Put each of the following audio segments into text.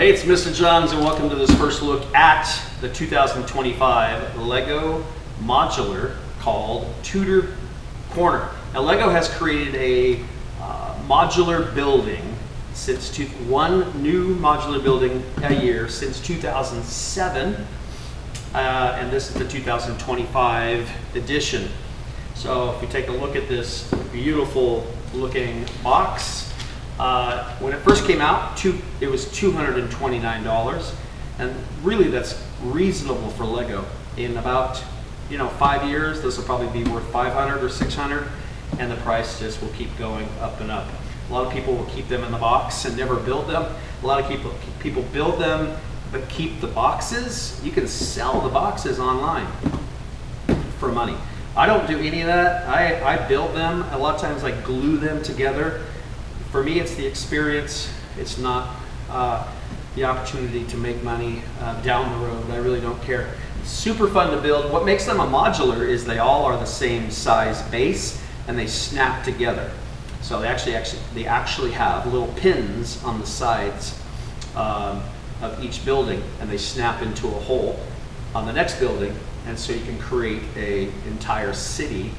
Hey, it's Mr. Johns and welcome to this first look at the 2025 Lego modular called Tudor Corner. Now Lego has created a modular building since one new modular building a year since 2007, and this is the 2025 edition. So if you take a look at this beautiful looking box, when it first came out, it was $229, and really that's reasonable for Lego. In about 5 years, this will probably be worth $500 or $600, and the price just will keep going up and up. A lot of people will keep them in the box and never build them. A lot of people build them but keep the boxes. You can sell the boxes online for money. I don't do any of that. I build them. A lot of times I glue them together. For me, it's the experience. It's not the opportunity to make money down the road. I really don't care. Super fun to build. What makes them a modular is they all are the same size base and they snap together. So they actually have little pins on the sides of each building, and they snap into a hole on the next building, and so you can create an entire city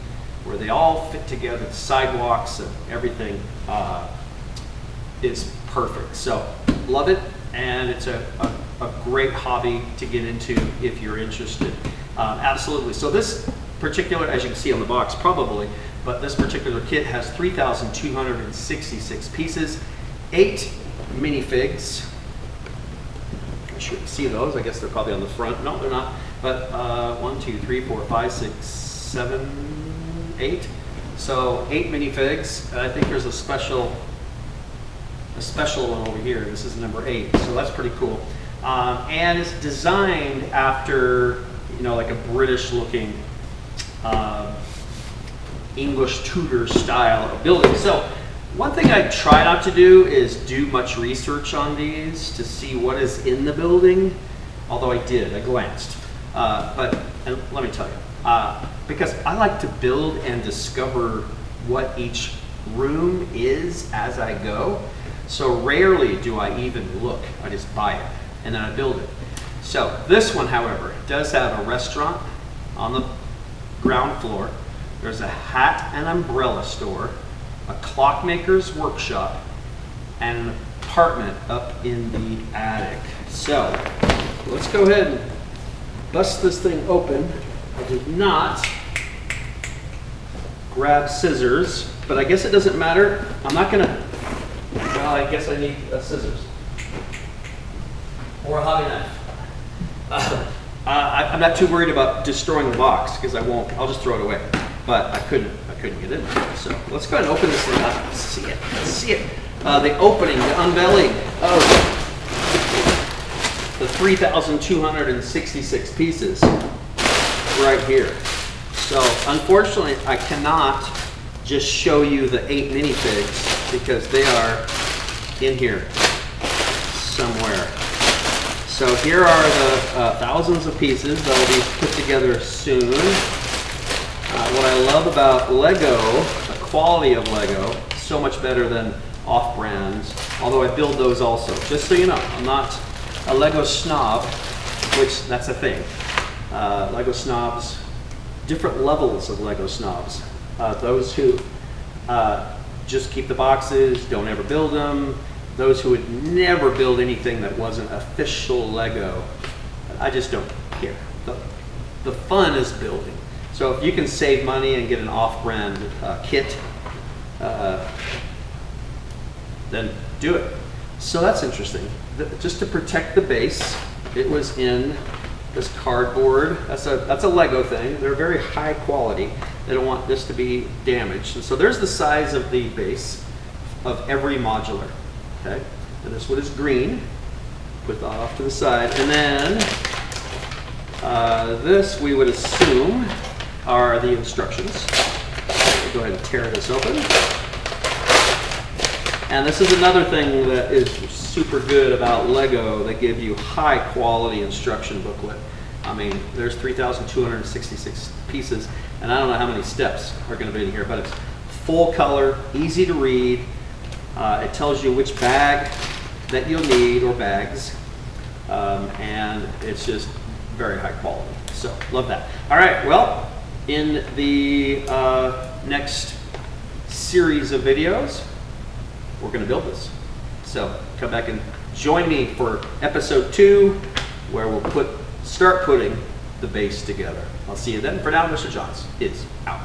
where they all fit together. The sidewalks and everything is perfect. So love it, and it's a great hobby to get into if you're interested. Absolutely. So this particular, as you can see on the box probably, but this particular kit has 3,266 pieces, 8 minifigs. I should see those. I guess they're probably on the front. No, they're not. But 1, 2, 3, 4, 5, 6, 7, 8. So 8 minifigs. I think there's a special one over here. This is number 8. So that's pretty cool. And it's designed after like a British looking English Tudor style of building. So one thing I try not to do is do much research on these to see what is in the building, although I glanced. But let me tell you, because I like to build and discover what each room is as I go, so rarely do I even look. I just buy it and then I build it. So this one, however, does have a restaurant on the ground floor. There's a hat and umbrella store, a clockmaker's workshop, and an apartment up in the attic. So let's go ahead and bust this thing open. I did not grab scissors, but I guess it doesn't matter. I'm not gonna, well, I guess I need scissors or a hobby knife. I'm not too worried about destroying the box because I won't. I'll just throw it away. But I couldn't get in there. So let's go ahead and open this thing up. Let's see it. The opening, the unveiling of the 3,266 pieces right here. So unfortunately, I cannot just show you the 8 minifigs because they are in here somewhere. So here are the thousands of pieces that will be put together soon. What I love about Lego, the quality of Lego, so much better than off-brands, although I build those also. Just so you know, I'm not a Lego snob, which that's a thing. Lego snobs, different levels of Lego snobs. Those who just keep the boxes, don't ever build them. Those who would never build anything that wasn't official Lego. I just don't care. The fun is building. So if you can save money and get an off-brand kit, then do it. So that's interesting. Just to protect the base, it was in this cardboard. That's a Lego thing. They're very high quality. They don't want this to be damaged. And so there's the size of the base of every modular. Okay, and this one is green. Put that off to the side, and then this we would assume are the instructions. We'll go ahead and tear this open. And this is another thing that is super good about Lego. They give you high quality instruction booklet. I mean, there's 3,266 pieces, and I don't know how many steps are going to be in here, but it's full color, easy to read. It tells you which bag that you'll need, or bags, and it's just very high quality. So love that. All right, well, in the next series of videos, we're going to build this. So come back and join me for episode 2, where we'll start putting the base together. I'll see you then. For now, Mr. Johns is out.